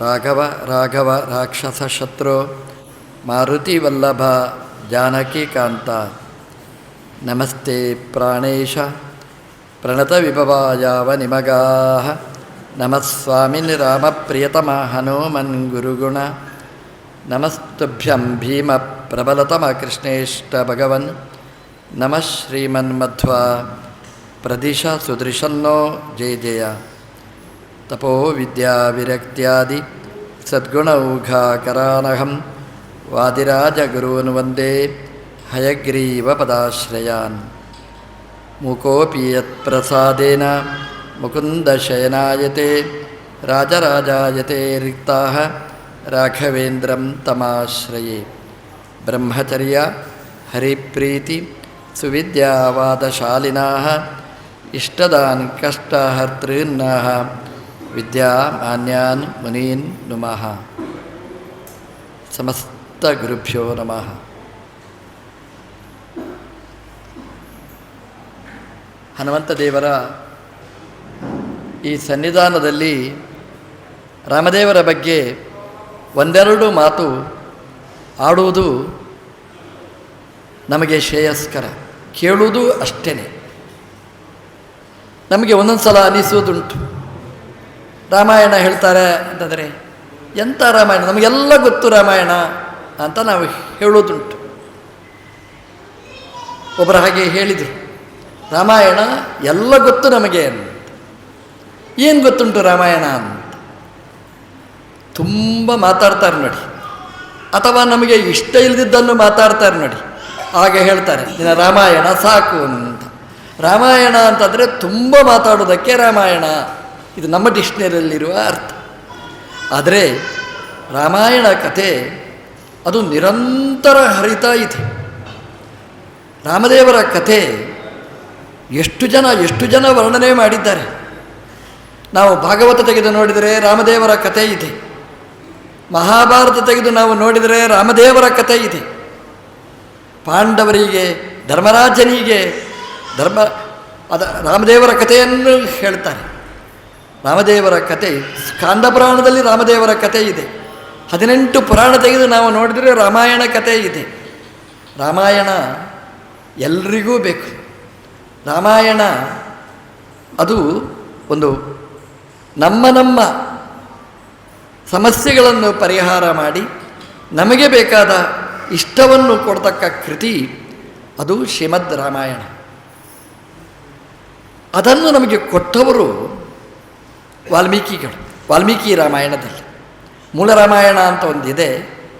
ರಾಘವ ರಾಘವ ರಾಕ್ಷಸಶತ್ರು ಮಾರುತಿವಲ್ಲಭ ಜಾನಕೀಕಾಂತ ನಮಸ್ತೆ ಪ್ರಾಣೇಶ ಪ್ರಣತವಿಭವಾಯಾವ ನಿಮಗಾಃ ನಮಃ ಸ್ವಾಮಿನ್ ರಾಮಪ್ರಿಯತಮ ಹನುಮನ್ ಗುರುಗುಣ ನಮಸ್ತುಭ್ಯಂ ಭೀಮ ಪ್ರಬಲತಮ ಕೃಷ್ಣೇಷ್ಟ ಭಗವನ್ ನಮಃ ಶ್ರೀಮನ್ಮಧ್ವ ಪ್ರದಿಶ ಸುದೃಶನ್ನೋ ಜಯ ಜಯ ತಪೋ ವಿದ್ಯಾ ವಿರಕ್ತ್ಯಾದಿ ಸದ್ಗುಣೌಘಾಕರಾನಹಂ ವಾದಿರಾಜಗುರೂನ್ ವಂದೇ ಹಯಗ್ರೀವ ಪದಾಶ್ರಯಾನ್ ಮೂಕೋಪಿ ಯತ್ಪ್ರಸಾದೇನ ಮುಕುಂದಶಯನಾಯತೆ ರಾಜರಾಜಾಯತೆ ರಿಕ್ತಾಃ ರಾಘವೇಂದ್ರಂ ತಮಾಶ್ರಯೇ ಬ್ರಹ್ಮಚರ್ಯ ಹರಿಪ್ರೀತಿ ಸುವಿದ್ಯಾವಾದಶಾಲಿನಾಃ ಇಷ್ಟದಾನ್ ಕಷ್ಟಹರ್ತॄನ್ನಃ ವಿದ್ಯಾಮಾನ್ಯಾನ್ ಮುನೀನ್ ನುಮಃ. ಸಮಸ್ತ ಗುರುಭ್ಯೋ ನಮಃ. ಹನುಮಂತ ದೇವರ ಈ ಸನ್ನಿಧಾನದಲ್ಲಿ ರಾಮದೇವರ ಬಗ್ಗೆ ಒಂದೆರಡು ಮಾತು ಆಡುವುದು ನಮಗೆ ಶ್ರೇಯಸ್ಕರ, ಕೇಳುವುದು ಅಷ್ಟೇ. ನಮಗೆ ಒಂದೊಂದು ಸಲ ಅನಿಸುವುದುಂಟು, ರಾಮಾಯಣ ಹೇಳ್ತಾರೆ ಅಂತಂದರೆ ಎಂಥ ರಾಮಾಯಣ, ನಮಗೆಲ್ಲ ಗೊತ್ತು ರಾಮಾಯಣ ಅಂತ ನಾವು ಹೇಳೋದುಂಟು. ಒಬ್ಬರು ಹಾಗೆ ಹೇಳಿದರು, ರಾಮಾಯಣ ಎಲ್ಲ ಗೊತ್ತು ನಮಗೆ ಅಂತ. ಏನು ಗೊತ್ತುಂಟು ರಾಮಾಯಣ ಅಂತ ತುಂಬ ಮಾತಾಡ್ತಾರೆ ನೋಡಿ, ಅಥವಾ ನಮಗೆ ಇಷ್ಟ ಇಲ್ಲದಿದ್ದನ್ನು ಮಾತಾಡ್ತಾರೆ ನೋಡಿ. ಆಗ ಹೇಳ್ತಾರೆ ಇನ್ನು ರಾಮಾಯಣ ಸಾಕು ಅಂತ. ರಾಮಾಯಣ ಅಂತಂದರೆ ತುಂಬ ಮಾತಾಡೋದಕ್ಕೆ ರಾಮಾಯಣ, ಇದು ನಮ್ಮ ಡಿಕ್ಷನರಿಯಲ್ಲಿರುವ ಅರ್ಥ. ಆದರೆ ರಾಮಾಯಣ ಕಥೆ ಅದು ನಿರಂತರ ಹರಿತಾ ಇದೆ. ರಾಮದೇವರ ಕಥೆ ಎಷ್ಟು ಜನ ವರ್ಣನೆ ಮಾಡಿದ್ದಾರೆ. ನಾವು ಭಾಗವತ ತೆಗೆದು ನೋಡಿದರೆ ರಾಮದೇವರ ಕಥೆ ಇದೆ, ಮಹಾಭಾರತ ತೆಗೆದು ನಾವು ನೋಡಿದರೆ ರಾಮದೇವರ ಕಥೆ ಇದೆ. ಪಾಂಡವರಿಗೆ, ಧರ್ಮರಾಜನಿಗೆ ರಾಮದೇವರ ಕಥೆಯನ್ನು ಹೇಳ್ತಾರೆ. ರಾಮದೇವರ ಕಥೆ ಸ್ಕಾಂದ ಪುರಾಣದಲ್ಲಿ ರಾಮದೇವರ ಕಥೆ ಇದೆ. 18 ಪುರಾಣ ತೆಗೆದು ನಾವು ನೋಡಿದರೆ ರಾಮಾಯಣ ಕಥೆ ಇದೆ. ರಾಮಾಯಣ ಎಲ್ರಿಗೂ ಬೇಕು. ರಾಮಾಯಣ ಅದು ಒಂದು ನಮ್ಮ ಸಮಸ್ಯೆಗಳನ್ನು ಪರಿಹಾರ ಮಾಡಿ ನಮಗೆ ಬೇಕಾದ ಇಷ್ಟವನ್ನು ಕೊಡ್ತಕ್ಕ ಕೃತಿ ಅದು ಶ್ರೀಮದ್ ರಾಮಾಯಣ. ಅದನ್ನು ನಮಗೆ ಕೊಟ್ಟವರು ವಾಲ್ಮೀಕಿಗಳು. ವಾಲ್ಮೀಕಿ ರಾಮಾಯಣದಲ್ಲಿ ಮೂಲ ರಾಮಾಯಣ ಅಂತ ಒಂದಿದೆ,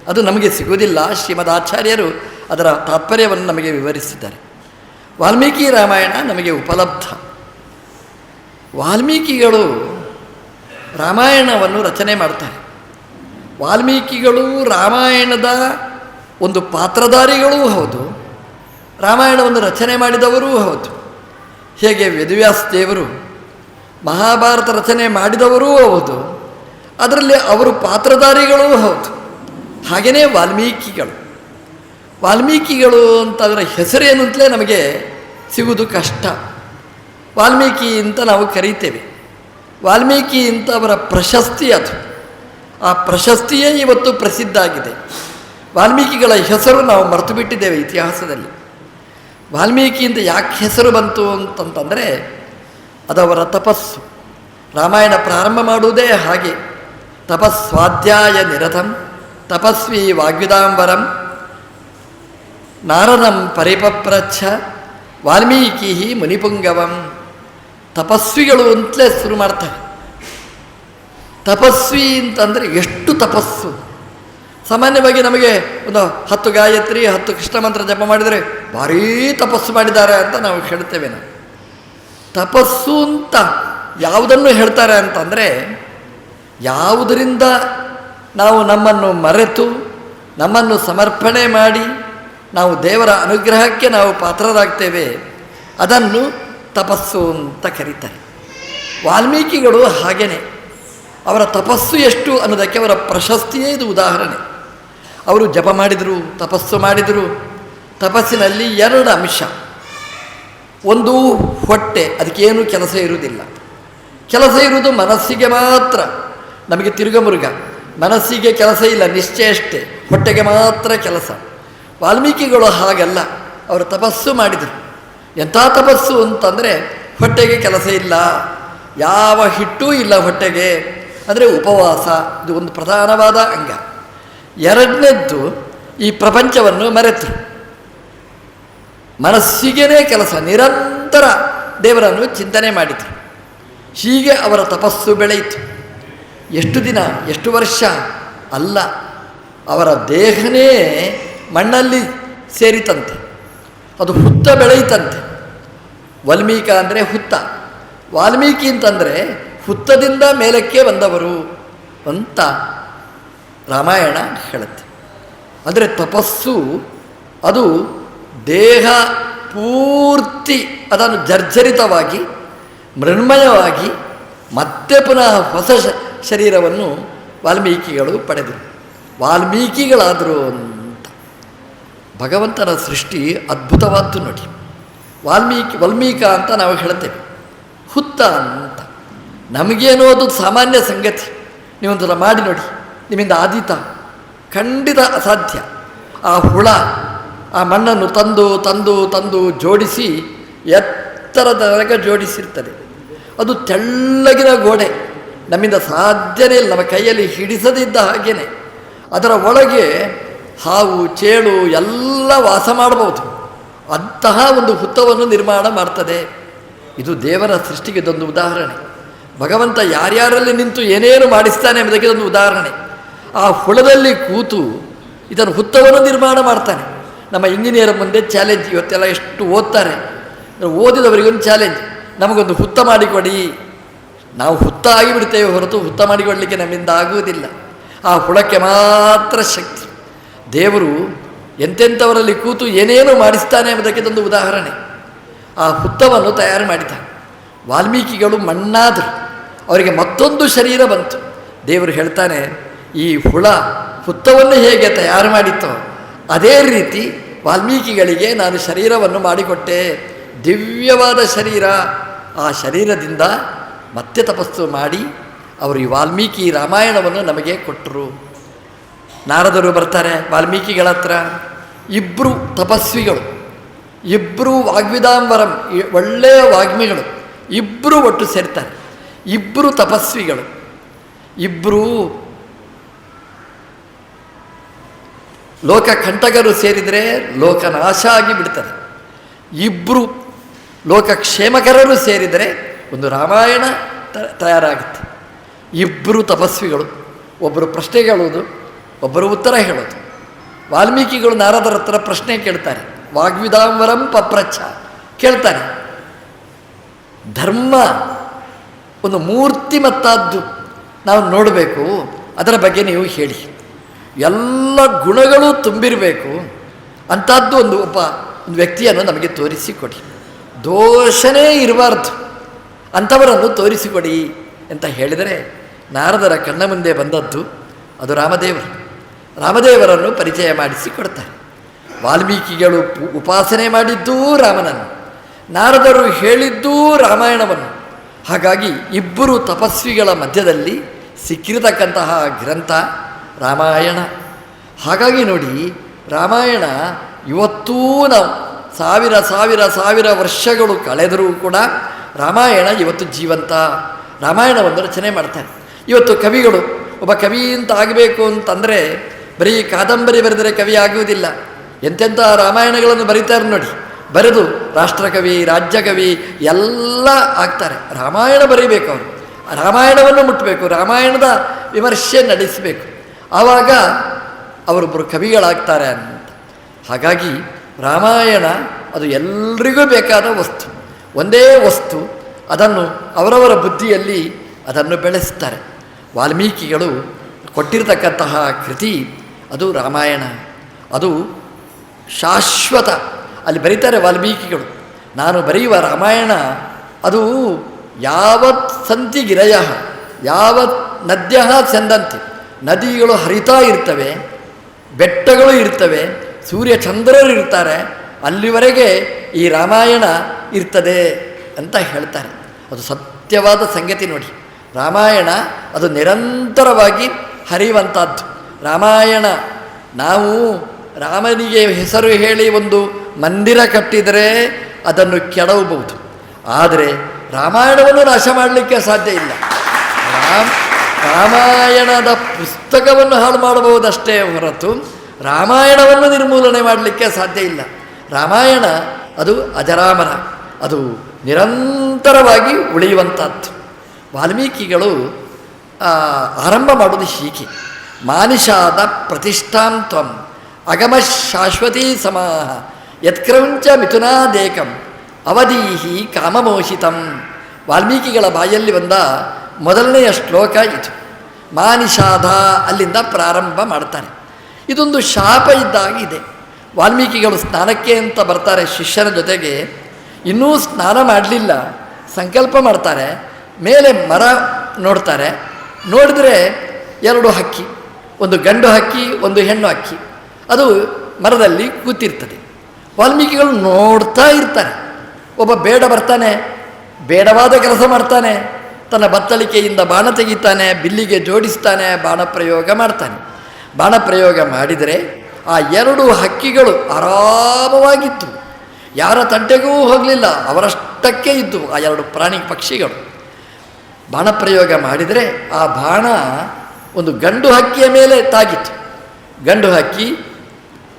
ಅದು ನಮಗೆ ಸಿಗುವುದಿಲ್ಲ. ಶ್ರೀಮದ್ ಆಚಾರ್ಯರು ಅದರ ತಾತ್ಪರ್ಯವನ್ನು ನಮಗೆ ವಿವರಿಸಿದ್ದಾರೆ. ವಾಲ್ಮೀಕಿ ರಾಮಾಯಣ ನಮಗೆ ಉಪಲಬ್ಧ. ವಾಲ್ಮೀಕಿಗಳು ರಾಮಾಯಣವನ್ನು ರಚನೆ ಮಾಡ್ತಾರೆ. ವಾಲ್ಮೀಕಿಗಳು ರಾಮಾಯಣದ ಒಂದು ಪಾತ್ರಧಾರಿಗಳೂ ಹೌದು, ರಾಮಾಯಣವನ್ನು ರಚನೆ ಮಾಡಿದವರೂ ಹೌದು. ಹೇಗೆ ವೇದವ್ಯಾಸ ದೇವರು ಮಹಾಭಾರತ ರಚನೆ ಮಾಡಿದವರೂ ಹೌದು, ಅದರಲ್ಲಿ ಅವರು ಪಾತ್ರಧಾರಿಗಳೂ ಹೌದು. ಹಾಗೆಯೇ ವಾಲ್ಮೀಕಿಗಳು ಅಂತಂದರೆ ಹೆಸರೇನು ಅಂತಲೇ ನಮಗೆ ಸಿಗುವುದು ಕಷ್ಟ. ವಾಲ್ಮೀಕಿ ಅಂತ ನಾವು ಕರೀತೇವೆ. ವಾಲ್ಮೀಕಿ ಅಂತ ಅವರ ಪ್ರಶಸ್ತಿ, ಅದು ಆ ಪ್ರಶಸ್ತಿಯೇ ಇವತ್ತು ಪ್ರಸಿದ್ಧ ಆಗಿದೆ. ವಾಲ್ಮೀಕಿಗಳ ಹೆಸರು ನಾವು ಮರೆತು ಬಿಟ್ಟಿದ್ದೇವೆ ಇತಿಹಾಸದಲ್ಲಿ. ವಾಲ್ಮೀಕಿ ಅಂತ ಯಾಕೆ ಹೆಸರು ಬಂತು ಅಂತಂತಂದರೆ ಅದವರ ತಪಸ್ಸು. ರಾಮಾಯಣ ಪ್ರಾರಂಭ ಮಾಡುವುದೇ ಹಾಗೆ, ತಪಸ್ವಾಧ್ಯಾಯ ನಿರತಂ ತಪಸ್ವಿ ವಾಗ್ಯುದಾಂಬರಂ ನಾರದಂ ಪರಿಪಪ್ರಚ್ಛ ವಾಲ್ಮೀಕಿ ಮುನಿಪುಂಗವಂ. ತಪಸ್ವಿಗಳು ಅಂತಲೇ ಶುರು ಮಾಡ್ತಾರೆ. ತಪಸ್ವಿ ಅಂತಂದರೆ ಎಷ್ಟು ತಪಸ್ಸು. ಸಾಮಾನ್ಯವಾಗಿ ನಮಗೆ ಒಂದು 10 ಗಾಯತ್ರಿ 10 ಕೃಷ್ಣ ಮಂತ್ರ ಜಪ ಮಾಡಿದರೆ ಭಾರೀ ತಪಸ್ಸು ಮಾಡಿದ್ದಾರೆ ಅಂತ ನಾವು ಹೇಳ್ತೇವೆ. ನಾವು ತಪಸ್ಸು ಅಂತ ಯಾವುದನ್ನು ಹೇಳ್ತಾರೆ ಅಂತಂದರೆ, ಯಾವುದರಿಂದ ನಾವು ನಮ್ಮನ್ನು ಮರೆತು ನಮ್ಮನ್ನು ಸಮರ್ಪಣೆ ಮಾಡಿ ನಾವು ದೇವರ ಅನುಗ್ರಹಕ್ಕೆ ನಾವು ಪಾತ್ರರಾಗ್ತೇವೆ, ಅದನ್ನು ತಪಸ್ಸು ಅಂತ ಕರೀತಾರೆ. ವಾಲ್ಮೀಕಿಗಳು ಹಾಗೇನೆ. ಅವರ ತಪಸ್ಸು ಎಷ್ಟು ಅನ್ನೋದಕ್ಕೆ ಅವರ ಪ್ರಶಸ್ತಿಯೇ ಇದು ಉದಾಹರಣೆ. ಅವರು ಜಪ ಮಾಡಿದರು, ತಪಸ್ಸು ಮಾಡಿದರು. ತಪಸ್ಸಿನಲ್ಲಿ 2 ಅಂಶ. ಒಂದು ಹೊಟ್ಟೆ, ಅದಕ್ಕೇನು ಕೆಲಸ ಇರುವುದಿಲ್ಲ. ಕೆಲಸ ಇರುವುದು ಮನಸ್ಸಿಗೆ ಮಾತ್ರ. ನಮಗೆ ತಿರುಗಮುರುಗ, ಮನಸ್ಸಿಗೆ ಕೆಲಸ ಇಲ್ಲ, ನಿಶ್ಚಯಷ್ಟೇ, ಹೊಟ್ಟೆಗೆ ಮಾತ್ರ ಕೆಲಸ. ವಾಲ್ಮೀಕಿಗಳು ಹಾಗಲ್ಲ, ಅವರು ತಪಸ್ಸು ಮಾಡಿದರು. ಎಂಥ ತಪಸ್ಸು ಅಂತಂದರೆ ಹೊಟ್ಟೆಗೆ ಕೆಲಸ ಇಲ್ಲ, ಯಾವ ಹಿಟ್ಟೂ ಇಲ್ಲ ಹೊಟ್ಟೆಗೆ, ಅಂದರೆ ಉಪವಾಸ. ಇದು ಒಂದು ಪ್ರಧಾನವಾದ ಅಂಗ. ಎರಡನೇದ್ದು, ಈ ಪ್ರಪಂಚವನ್ನು ಮರೆತರು. ಮನಸ್ಸಿಗೇ ಕೆಲಸ, ನಿರಂತರ ದೇವರನ್ನು ಚಿಂತನೆ ಮಾಡಿದರು. ಹೀಗೆ ಅವರ ತಪಸ್ಸು ಬೆಳೆಯಿತು. ಎಷ್ಟು ದಿನ, ಎಷ್ಟು ವರ್ಷ ಅಲ್ಲ, ಅವರ ದೇಹನೇ ಮಣ್ಣಲ್ಲಿ ಸೇರಿತಂತೆ, ಅದು ಹುತ್ತ ಬೆಳೆಯಿತಂತೆ. ವಾಲ್ಮೀಕ ಅಂದರೆ ಹುತ್ತ, ವಾಲ್ಮೀಕಿ ಅಂತಂದರೆ ಹುತ್ತದಿಂದ ಮೇಲಕ್ಕೆ ಬಂದವರು ಅಂತ ರಾಮಾಯಣ ಹೇಳುತ್ತೆ. ಅಂದರೆ ತಪಸ್ಸು ಅದು ದೇಹ ಪೂರ್ತಿ ಅದನ್ನು ಜರ್ಜರಿತವಾಗಿ ಮೃಣ್ಮಯವಾಗಿ ಮತ್ತೆ ಪುನಃ ಹೊಸ ಶರೀರವನ್ನು ವಾಲ್ಮೀಕಿಗಳು ಪಡೆದರು, ವಾಲ್ಮೀಕಿಗಳಾದರು ಅಂತ. ಭಗವಂತನ ಸೃಷ್ಟಿ ಅದ್ಭುತವಾದ್ದು ನೋಡಿ. ವಾಲ್ಮೀಕ ಅಂತ ನಾವು ಹೇಳ್ತೇವೆ, ಹುತ್ತ ಅಂತ. ನಮಗೇನೋ ಅದು ಸಾಮಾನ್ಯ ಸಂಗತಿ. ನೀವೊಂದರ ಮಾಡಿ ನೋಡಿ, ನಿಮ್ಮಿಂದ ಆದೀತ ಖಂಡಿತ ಅಸಾಧ್ಯ. ಆ ಹುಳ ಆ ಮಣ್ಣನ್ನು ತಂದು ತಂದು ತಂದು ಜೋಡಿಸಿ ಎತ್ತರದವರೆಗೆ ಜೋಡಿಸಿರ್ತದೆ. ಅದು ತೆಳ್ಳಗಿನ ಗೋಡೆ, ನಮ್ಮಿಂದ ಸಾಧ್ಯನೇ ಇಲ್ಲ, ನಮ್ಮ ಕೈಯಲ್ಲಿ ಹಿಡಿಸದಿದ್ದ ಹಾಗೇನೆ. ಅದರ ಒಳಗೆ ಹಾವು ಚೇಳು ಎಲ್ಲ ವಾಸ ಮಾಡಬಹುದು. ಅಂತಹ ಒಂದು ಹುತ್ತವನ್ನು ನಿರ್ಮಾಣ ಮಾಡ್ತದೆ. ಇದು ದೇವರ ಸೃಷ್ಟಿಗೆ ಇದೊಂದು ಉದಾಹರಣೆ. ಭಗವಂತ ಯಾರ್ಯಾರಲ್ಲಿ ನಿಂತು ಏನೇನು ಮಾಡಿಸ್ತಾನೆ ಎಂಬುದಕ್ಕೆ ಇದೊಂದು ಉದಾಹರಣೆ. ಆ ಹುಳದಲ್ಲಿ ಕೂತು ಇದನ್ನು ಹುತ್ತವನ್ನು ನಿರ್ಮಾಣ ಮಾಡ್ತಾನೆ. ನಮ್ಮ ಇಂಜಿನಿಯರ್ ಮುಂದೆ ಚಾಲೆಂಜ್, ಇವತ್ತೆಲ್ಲ ಎಷ್ಟು ಓದ್ತಾರೆ, ಓದಿದವರಿಗೊಂದು ಚಾಲೆಂಜ್, ನಮಗೊಂದು ಹುತ್ತ ಮಾಡಿಕೊಡಿ. ನಾವು ಹುತ್ತ ಆಗಿಬಿಡ್ತೇವೆ ಹೊರತು ಹುತ್ತ ಮಾಡಿಕೊಡಲಿಕ್ಕೆ ನಮ್ಮಿಂದ ಆಗುವುದಿಲ್ಲ. ಆ ಹುಳಕ್ಕೆ ಮಾತ್ರ ಶಕ್ತಿ. ದೇವರು ಎಂತೆಂಥವರಲ್ಲಿ ಕೂತು ಏನೇನು ಮಾಡಿಸ್ತಾನೆ ಎಂಬುದಕ್ಕೆ ಇದೊಂದು ಉದಾಹರಣೆ. ಆ ಹುತ್ತವನ್ನು ತಯಾರು ಮಾಡಿದ. ವಾಲ್ಮೀಕಿಗಳು ಮಣ್ಣಾದರು, ಅವರಿಗೆ ಮತ್ತೊಂದು ಶರೀರ ಬಂತು. ದೇವರು ಹೇಳ್ತಾನೆ, ಈ ಹುಳ ಹುತ್ತವನ್ನು ಹೇಗೆ ತಯಾರು ಮಾಡಿತ್ತೋ ಅದೇ ರೀತಿ ವಾಲ್ಮೀಕಿಗಳಿಗೆ ನಾನು ಶರೀರವನ್ನು ಮಾಡಿಕೊಟ್ಟೆ, ದಿವ್ಯವಾದ ಶರೀರ. ಆ ಶರೀರದಿಂದ ಮತ್ತೆ ತಪಸ್ಸು ಮಾಡಿ ಅವರು ಈ ವಾಲ್ಮೀಕಿ ರಾಮಾಯಣವನ್ನು ನಮಗೆ ಕೊಟ್ಟರು. ನಾರದರು ಬರ್ತಾರೆ ವಾಲ್ಮೀಕಿಗಳ ಹತ್ರ. ಇಬ್ಬರು ತಪಸ್ವಿಗಳು, ಇಬ್ಬರು ವಾಗ್ವಿದಾಂಬರಂ, ಒಳ್ಳೆಯ ವಾಗ್ಮಿಗಳು, ಇಬ್ಬರು ಒಟ್ಟು ಸೇರ್ತಾರೆ. ಇಬ್ಬರು ತಪಸ್ವಿಗಳು, ಇಬ್ಬರು ಲೋಕ ಕಂಟಕರು ಸೇರಿದರೆ ಲೋಕನಾಶ ಆಗಿ ಬಿಡ್ತದೆ. ಇಬ್ಬರು ಲೋಕಕ್ಷೇಮಕರರು ಸೇರಿದರೆ ಒಂದು ರಾಮಾಯಣ ತಯಾರಾಗುತ್ತೆ. ಇಬ್ಬರು ತಪಸ್ವಿಗಳು, ಒಬ್ಬರು ಪ್ರಶ್ನೆ ಕೇಳುವುದು, ಒಬ್ಬರು ಉತ್ತರ ಹೇಳೋದು. ವಾಲ್ಮೀಕಿಗಳು ನಾರದರ ಹತ್ರ ಪ್ರಶ್ನೆ ಕೇಳ್ತಾರೆ, ವಾಗ್ವಿದಾಂಬರಂ ಪಪ್ರಚ್ಛ ಕೇಳ್ತಾರೆ. ಧರ್ಮ ಒಂದು ಮೂರ್ತಿಮತ್ತಾದ್ದು ನಾವು ನೋಡಬೇಕು, ಅದರ ಬಗ್ಗೆ ನೀವು ಹೇಳಿ. ಎಲ್ಲ ಗುಣಗಳು ತುಂಬಿರಬೇಕು ಅಂಥದ್ದು ಒಂದು ವ್ಯಕ್ತಿಯನ್ನು ನಮಗೆ ತೋರಿಸಿಕೊಡಿ, ದೋಷನೇ ಇರಬಾರ್ದು ಅಂಥವರನ್ನು ತೋರಿಸಿಕೊಡಿ ಅಂತ ಹೇಳಿದರೆ, ನಾರದರ ಕಣ್ಣ ಮುಂದೆ ಬಂದದ್ದು ಅದು ರಾಮದೇವರನ್ನು ಪರಿಚಯ ಮಾಡಿಸಿಕೊಡ್ತಾರೆ. ವಾಲ್ಮೀಕಿಗಳು ಉಪಾಸನೆ ಮಾಡಿದ್ದೂ ರಾಮನನ್ನು, ನಾರದರು ಹೇಳಿದ್ದೂ ರಾಮಾಯಣವನ್ನು. ಹಾಗಾಗಿ ಇಬ್ಬರು ತಪಸ್ವಿಗಳ ಮಧ್ಯದಲ್ಲಿ ಸಿಕ್ಕಿರತಕ್ಕಂತಹ ಗ್ರಂಥ ರಾಮಾಯಣ. ಹಾಗಾಗಿ ನೋಡಿ, ರಾಮಾಯಣ ಇವತ್ತೂ ನಾವು ಸಾವಿರ ಸಾವಿರ ಸಾವಿರ ವರ್ಷಗಳು ಕಳೆದರೂ ಕೂಡ ರಾಮಾಯಣ ಇವತ್ತು ಜೀವಂತ. ರಾಮಾಯಣವನ್ನು ರಚನೆ ಮಾಡ್ತಾರೆ. ಇವತ್ತು ಕವಿಗಳು, ಒಬ್ಬ ಕವಿ ಅಂತ ಆಗಬೇಕು ಅಂತಂದರೆ ಬರೀ ಕಾದಂಬರಿ ಬರೆದರೆ ಕವಿ ಆಗುವುದಿಲ್ಲ. ಎಂತೆಂಥ ರಾಮಾಯಣಗಳನ್ನು ಬರೀತಾರೆ ನೋಡಿ, ಬರೆದು ರಾಷ್ಟ್ರಕವಿ, ರಾಜ್ಯಕವಿ ಎಲ್ಲ ಆಗ್ತಾರೆ. ರಾಮಾಯಣ ಬರೀಬೇಕು, ಅವರು ರಾಮಾಯಣವನ್ನು ಮುಟ್ಟಬೇಕು, ರಾಮಾಯಣದ ವಿಮರ್ಶೆ ನಡೆಸಬೇಕು, ಆವಾಗ ಅವರೊಬ್ಬರು ಕವಿಗಳಾಗ್ತಾರೆ ಅಂತ. ಹಾಗಾಗಿ ರಾಮಾಯಣ ಅದು ಎಲ್ರಿಗೂ ಬೇಕಾದ ವಸ್ತು, ಒಂದೇ ವಸ್ತು. ಅದನ್ನು ಅವರವರ ಬುದ್ಧಿಯಲ್ಲಿ ಅದನ್ನು ಬೆಳೆಸ್ತಾರೆ. ವಾಲ್ಮೀಕಿಗಳು ಕೊಟ್ಟಿರತಕ್ಕಂತಹ ಕೃತಿ ಅದು ರಾಮಾಯಣ, ಅದು ಶಾಶ್ವತ. ಅಲ್ಲಿ ಬರೀತಾರೆ ವಾಲ್ಮೀಕಿಗಳು, ನಾನು ಬರೆಯುವ ರಾಮಾಯಣ ಅದು ಯಾವತ್ ಸಂತಿ ಗಿರಯ ಯಾವತ್ ನದ್ಯ ಚಂದಂತಿ. ನದಿಗಳು ಹರಿತಾ ಇರ್ತವೆ, ಬೆಟ್ಟಗಳು ಇರ್ತವೆ, ಸೂರ್ಯ ಚಂದ್ರರು ಇರ್ತಾರೆ, ಅಲ್ಲಿವರೆಗೆ ಈ ರಾಮಾಯಣ ಇರ್ತದೆ ಅಂತ ಹೇಳ್ತಾರೆ. ಅದು ಸತ್ಯವಾದ ಸಂಗತಿ ನೋಡಿ. ರಾಮಾಯಣ ಅದು ನಿರಂತರವಾಗಿ ಹರಿಯುವಂಥದ್ದು. ರಾಮಾಯಣ ನಾವು ರಾಮನಿಗೆ ಹೆಸರು ಹೇಳಿ ಒಂದು ಮಂದಿರ ಕಟ್ಟಿದರೆ ಅದನ್ನು ಕೆಡವಬಹುದು, ಆದರೆ ರಾಮಾಯಣವನ್ನು ನಾಶ ಮಾಡಲಿಕ್ಕೆ ಸಾಧ್ಯ ಇಲ್ಲ. ರಾಮಾಯಣದ ಪುಸ್ತಕವನ್ನು ಹಾಳು ಮಾಡಬಹುದಷ್ಟೇ ಹೊರತು ರಾಮಾಯಣವನ್ನು ನಿರ್ಮೂಲನೆ ಮಾಡಲಿಕ್ಕೆ ಸಾಧ್ಯ ಇಲ್ಲ. ರಾಮಾಯಣ ಅದು ಅಜರಾಮರ, ಅದು ನಿರಂತರವಾಗಿ ಉಳಿಯುವಂಥದ್ದು. ವಾಲ್ಮೀಕಿಗಳು ಆರಂಭ ಮಾಡೋದು ಹೀಗೆ: ಮಾನಿಷಾದ ಪ್ರತಿಷ್ಠಾಂ ತ್ವಂ ಅಗಮ ಶಾಶ್ವತೀ ಸಮಾಹ ಯತ್ಕ್ರೌಂಚ ಮಿಥುನಾದೇಕಂ ಅವಧೀಹಿ ಕಾಮಮೋಹಿತಂ. ವಾಲ್ಮೀಕಿಗಳ ಬಾಯಲ್ಲಿ ಬಂದ ಮೊದಲನೆಯ ಶ್ಲೋಕ ಇದು. ಮಾನಿಷಾದ ಅಲ್ಲಿಂದ ಪ್ರಾರಂಭ ಮಾಡ್ತಾರೆ. ಇದೊಂದು ಶಾಪ ಇದ್ದಾಗಿದೆ. ವಾಲ್ಮೀಕಿಗಳು ಸ್ನಾನಕ್ಕೆ ಅಂತ ಬರ್ತಾರೆ ಶಿಷ್ಯನ ಜೊತೆಗೆ, ಇನ್ನೂ ಸ್ನಾನ ಮಾಡಲಿಲ್ಲ, ಸಂಕಲ್ಪ ಮಾಡ್ತಾರೆ. ಮೇಲೆ ಮರ ನೋಡ್ತಾರೆ, ನೋಡಿದ್ರೆ 2 ಹಕ್ಕಿ, ಒಂದು ಗಂಡು ಹಕ್ಕಿ ಒಂದು ಹೆಣ್ಣು ಹಕ್ಕಿ, ಅದು ಮರದಲ್ಲಿ ಕೂತಿರ್ತದೆ. ವಾಲ್ಮೀಕಿಗಳು ನೋಡ್ತಾ ಇರ್ತಾರೆ. ಒಬ್ಬ ಬೇಡ ಬರ್ತಾನೆ, ಬೇಡವಾದ ಕೆಲಸ ಮಾಡ್ತಾನೆ, ತನ್ನ ಬತ್ತಳಿಕೆಯಿಂದ ಬಾಣ ತೆಗಿತಾನೆ, ಬಿಲ್ಲಿಗೆ ಜೋಡಿಸ್ತಾನೆ, ಬಾಣ ಪ್ರಯೋಗ ಮಾಡ್ತಾನೆ. ಬಾಣ ಪ್ರಯೋಗ ಮಾಡಿದರೆ ಆ 2 ಹಕ್ಕಿಗಳು ಆರಾಮವಾಗಿತ್ತು, ಯಾರ ತಂಟೆಗೂ ಹೋಗಲಿಲ್ಲ, ಅವರಷ್ಟಕ್ಕೆ ಇದ್ದು ಆ 2 ಪ್ರಾಣಿ ಪಕ್ಷಿಗಳು. ಬಾಣ ಪ್ರಯೋಗ ಮಾಡಿದರೆ ಆ ಬಾಣ ಒಂದು ಗಂಡು ಹಕ್ಕಿಯ ಮೇಲೆ ತಾಗಿತ್ತು. ಗಂಡು ಹಕ್ಕಿ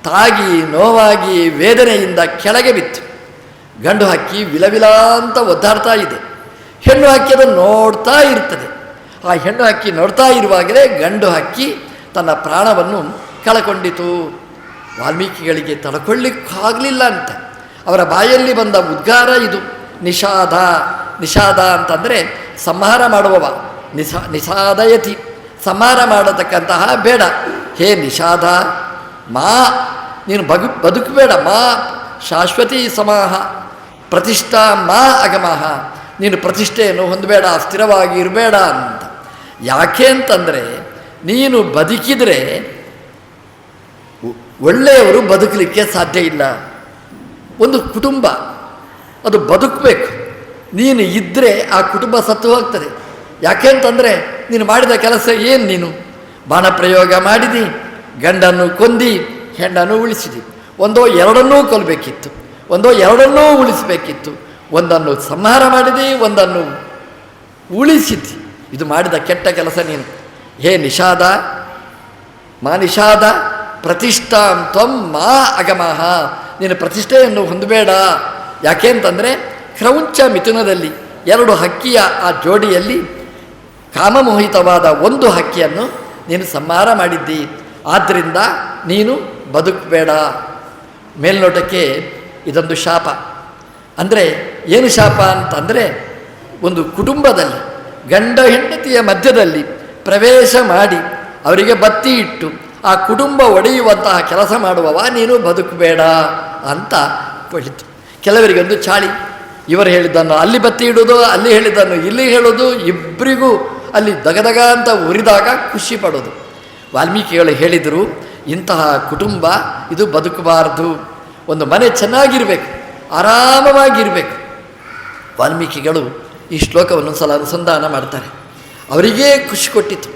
ತಾಗಿ ನೋವಾಗಿ ವೇದನೆಯಿಂದ ಕೆಳಗೆ ಬಿತ್ತು. ಗಂಡು ಹಕ್ಕಿ ವಿಲವಿಲ ಅಂತ ಒದ್ದಾಡ್ತಾ ಇದೆ. ಹೆಣ್ಣು ಹಕ್ಕಿ ಅದನ್ನು ನೋಡ್ತಾ ಇರ್ತದೆ. ಆ ಹೆಣ್ಣು ಹಕ್ಕಿ ನೋಡ್ತಾ ಇರುವಾಗಲೇ ಗಂಡು ಹಕ್ಕಿ ತನ್ನ ಪ್ರಾಣವನ್ನು ಕಳಕೊಂಡಿತು. ವಾಲ್ಮೀಕಿಗಳಿಗೆ ತಡ್ಕೊಳ್ಳಿಕ್ಕಾಗಲಿಲ್ಲ ಅಂತ ಅವರ ಬಾಯಲ್ಲಿ ಬಂದ ಉದ್ಗಾರ ಇದು, ನಿಷಾದ. ನಿಷಾದ ಅಂತಂದರೆ ಸಂಹಾರ ಮಾಡುವವ, ನಿಷಾದಯತಿ, ಸಂಹಾರ ಮಾಡತಕ್ಕಂತಹ ಬೇಡ. ಹೇ ನಿಷಾದ, ಮಾ ನೀನು ಬದುಕಬೇಡ, ಮಾ ಶಾಶ್ವತೀ ಸಮಾಹ ಪ್ರತಿಷ್ಠಾ ಮಾ ಅಗಮಃ, ನೀನು ಪ್ರತಿಷ್ಠೆಯನ್ನು ಹೊಂದಬೇಡ, ಸ್ಥಿರವಾಗಿ ಇರಬೇಡ ಅಂತ. ಯಾಕೆ ಅಂತಂದರೆ ನೀನು ಬದುಕಿದರೆ ಒಳ್ಳೆಯವರು ಬದುಕಲಿಕ್ಕೆ ಸಾಧ್ಯ ಇಲ್ಲ. ಒಂದು ಕುಟುಂಬ ಅದು ಬದುಕಬೇಕು, ನೀನು ಇದ್ದರೆ ಆ ಕುಟುಂಬ ಸತ್ತು ಹೋಗ್ತದೆ. ಯಾಕೆ ಅಂತಂದರೆ ನೀನು ಮಾಡಿದ ಕೆಲಸ ಏನು? ನೀನು ಬಾಣ ಪ್ರಯೋಗ ಮಾಡಿದಿ, ಗಂಡನ್ನು ಕೊಂದಿ, ಹೆಣ್ಣನ್ನು ಉಳಿಸಿದಿ. ಒಂದೋ ಎರಡನ್ನೂ ಕೊಲ್ಲಬೇಕಿತ್ತು, ಒಂದೋ ಎರಡನ್ನೂ ಉಳಿಸಬೇಕಿತ್ತು. ಒಂದನ್ನು ಸಂಹಾರ ಮಾಡಿದಿ, ಒಂದನ್ನು ಉಳಿಸಿದ್ದಿ. ಇದು ಮಾಡಿದ ಕೆಟ್ಟ ಕೆಲಸ ನೀನು. ಹೇ ನಿಷಾದ, ಮಾ ನಿಷಾದ ಪ್ರತಿಷ್ಠಾಂ ತ್ವಂ ಮಾ ಅಗಮಃ, ನೀನು ಪ್ರತಿಷ್ಠೆಯನ್ನು ಹೊಂದಬೇಡ. ಯಾಕೆ ಅಂತಂದರೆ ಕ್ರೌಂಚ ಮಿಥುನದಲ್ಲಿ 2 ಹಕ್ಕಿಯ ಆ ಜೋಡಿಯಲ್ಲಿ ಕಾಮಮೋಹಿತವಾದ ಒಂದು ಹಕ್ಕಿಯನ್ನು ನೀನು ಸಂಹಾರ ಮಾಡಿದ್ದಿ. ಆದ್ದರಿಂದ ನೀನು ಬದುಕಬೇಡ. ಮೇಲ್ನೋಟಕ್ಕೆ ಇದೊಂದು ಶಾಪ. ಅಂದರೆ ಏನು ಶಾಪ ಅಂತಂದರೆ, ಒಂದು ಕುಟುಂಬದಲ್ಲಿ ಗಂಡ ಹೆಂಡತಿಯ ಮಧ್ಯದಲ್ಲಿ ಪ್ರವೇಶ ಮಾಡಿ ಅವರಿಗೆ ಬತ್ತಿ ಇಟ್ಟು ಆ ಕುಟುಂಬ ಒಡೆಯುವಂತಹ ಕೆಲಸ ಮಾಡುವವ ನೀನು ಬದುಕಬೇಡ ಅಂತ ಕೊಳಿತು. ಕೆಲವರಿಗೊಂದು ಚಾಳಿ, ಇವರು ಹೇಳಿದ್ದನ್ನು ಅಲ್ಲಿ ಬತ್ತಿ ಇಡೋದು, ಅಲ್ಲಿ ಹೇಳಿದ್ದನ್ನು ಇಲ್ಲಿ ಹೇಳೋದು, ಇಬ್ಬರಿಗೂ ಅಲ್ಲಿ ದಗದಗ ಅಂತ ಉರಿದಾಗ ಖುಷಿ ಪಡೋದು. ವಾಲ್ಮೀಕಿಗಳು ಹೇಳಿದರು, ಇಂತಹ ಕುಟುಂಬ ಇದು ಬದುಕಬಾರದು. ಒಂದು ಮನೆ ಚೆನ್ನಾಗಿರಬೇಕು, ಆರಾಮವಾಗಿರಬೇಕು. ವಾಲ್ಮೀಕಿಗಳು ಈ ಶ್ಲೋಕವನ್ನು ಸಲ ಅನುಸಂಧಾನ ಮಾಡ್ತಾರೆ. ಅವರಿಗೇ ಖುಷಿ ಕೊಟ್ಟಿತು.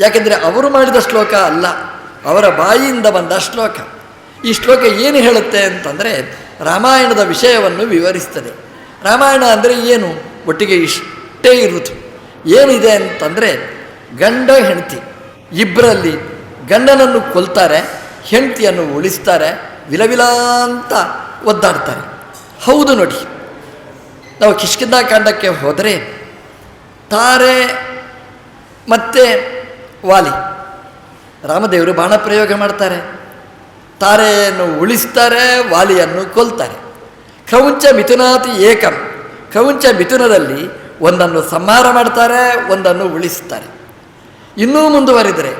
ಯಾಕೆಂದರೆ ಅವರು ಮಾಡಿದ ಶ್ಲೋಕ ಅಲ್ಲ, ಅವರ ಬಾಯಿಯಿಂದ ಬಂದ ಶ್ಲೋಕ. ಈ ಶ್ಲೋಕ ಏನು ಹೇಳುತ್ತೆ ಅಂತಂದರೆ ರಾಮಾಯಣದ ವಿಷಯವನ್ನು ವಿವರಿಸ್ತದೆ. ರಾಮಾಯಣ ಅಂದರೆ ಏನು? ಒಟ್ಟಿಗೆ ಇಷ್ಟೇ ಇರುವುದು. ಏನಿದೆ ಅಂತಂದರೆ ಗಂಡ ಹೆಂಡತಿ ಇಬ್ಬರಲ್ಲಿ ಗಂಡನನ್ನು ಕೊಲ್ತಾರೆ, ಹೆಂಡತಿಯನ್ನು ಉಳಿಸ್ತಾರೆ, ವಿಲವಿಲ ಅಂತ ಒದ್ದಾಡ್ತಾರೆ. ಹೌದು ನೋಡಿ, ನಾವು ಕಿಷ್ಕಿಂಧಾಕಾಂಡಕ್ಕೆ ಹೋದರೆ ತಾರೆ ಮತ್ತು ವಾಲಿ, ರಾಮದೇವರು ಬಾಣ ಪ್ರಯೋಗ ಮಾಡ್ತಾರೆ, ತಾರೆಯನ್ನು ಉಳಿಸ್ತಾರೆ, ವಾಲಿಯನ್ನು ಕೊಲ್ತಾರೆ. ಕ್ರೌಂಚ ಮಿಥುನಾತಿ ಏಕಂ, ಕ್ರೌಂಚ ಮಿಥುನದಲ್ಲಿ ಒಂದನ್ನು ಸಂಹಾರ ಮಾಡ್ತಾರೆ, ಒಂದನ್ನು ಉಳಿಸ್ತಾರೆ. ಇನ್ನೂ ಮುಂದುವರಿದರೆ